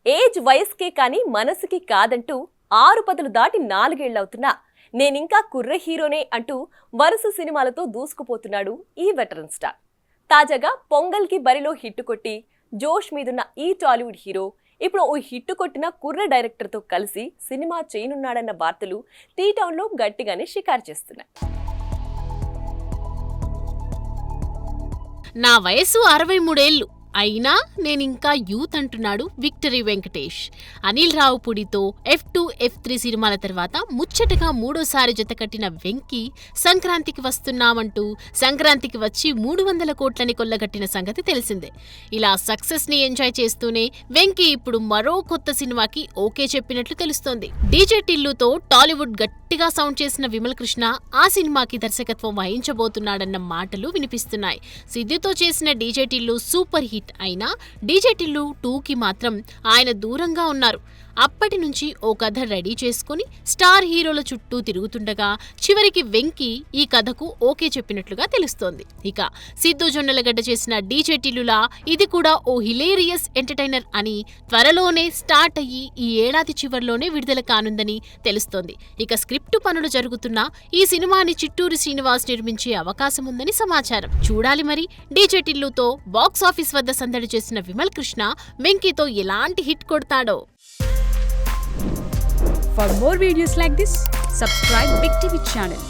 Age వయసుకే కానీ మనసుకి కాదంటూ 6 పదులు దాటి 4 ఏళ్లవుతున్నా నేనింకా కుర్ర హీరోనే అంటూ వరుస సినిమాలతో దూసుకుపోతున్నాడు ఈ వెటరన్ స్టార్. తాజాగా పొంగల్కి బరిలో హిట్ కొట్టి జోష్ మీదున్న ఈ టాలీవుడ్ హీరో ఇప్పుడు ఓ హిట్ కొట్టిన కుర్ర డైరెక్టర్తో కలిసి సినిమా చేయనున్నాడన్న వార్తలు టీటౌన్లో గట్టిగానే షికారు చేస్తున్నాయి. నా వయసు 63 ఏళ్లు అయినా నేనింకా యూత్ అంటున్నాడు victory Venkatesh. Anil రావుపూడితో F2, F3 సినిమాల తర్వాత ముచ్చటగా 3సారి జతకట్టిన వెంకీ సంక్రాంతికి వస్తున్నామంటూ సంక్రాంతికి వచ్చి 300 కోట్లని కొల్లగట్టిన సంగతి తెలిసిందే. ఇలా సక్సెస్ ని ఎంజాయ్ చేస్తూనే వెంకీ ఇప్పుడు మరో కొత్త సినిమాకి ఓకే చెప్పినట్లు తెలుస్తోంది. డీజే టిల్లుతో టాలీవుడ్ గట్టిగా సౌండ్ చేసిన విమల్ కృష్ణ ఆ సినిమాకి దర్శకత్వం వహించబోతున్నాడన్న మాటలు వినిపిస్తున్నాయి. సిద్దుతో చేసిన డీజే టిల్లు సూపర్ హిట్ అయినా డీజే టిల్లు 2కి మాత్రం ఆయన దూరంగా ఉన్నారు. అప్పటి నుంచి ఓ కథ రెడీ చేసుకుని స్టార్ హీరోల చుట్టూ తిరుగుతుండగా చివరికి వెంకీ ఈ కథకు ఓకే చెప్పినట్లుగా తెలుస్తోంది. ఇక సిద్దు జొన్నలగడ్డ చేసిన డీజే టిల్లులా ఇది కూడా ఓ హిలేరియస్ ఎంటర్టైనర్ అని త్వరలోనే స్టార్ట్ అయ్యి ఈ ఏడాది చివర్లోనే విడుదల కానుందని తెలుస్తోంది. ఇక స్క్రిప్టు పనులు జరుగుతున్నా ఈ సినిమాని చిట్టూరి శ్రీనివాస్ నిర్మించే అవకాశం ఉందని సమాచారం. చూడాలి మరి డీజే టిల్లుతో బాక్సాఫీస్ వద్ద సందడి చేసిన విమల్ కృష్ణ వెంకీతో ఎలాంటి hit కొడతాడో. For more videos like this, subscribe Big TV channel.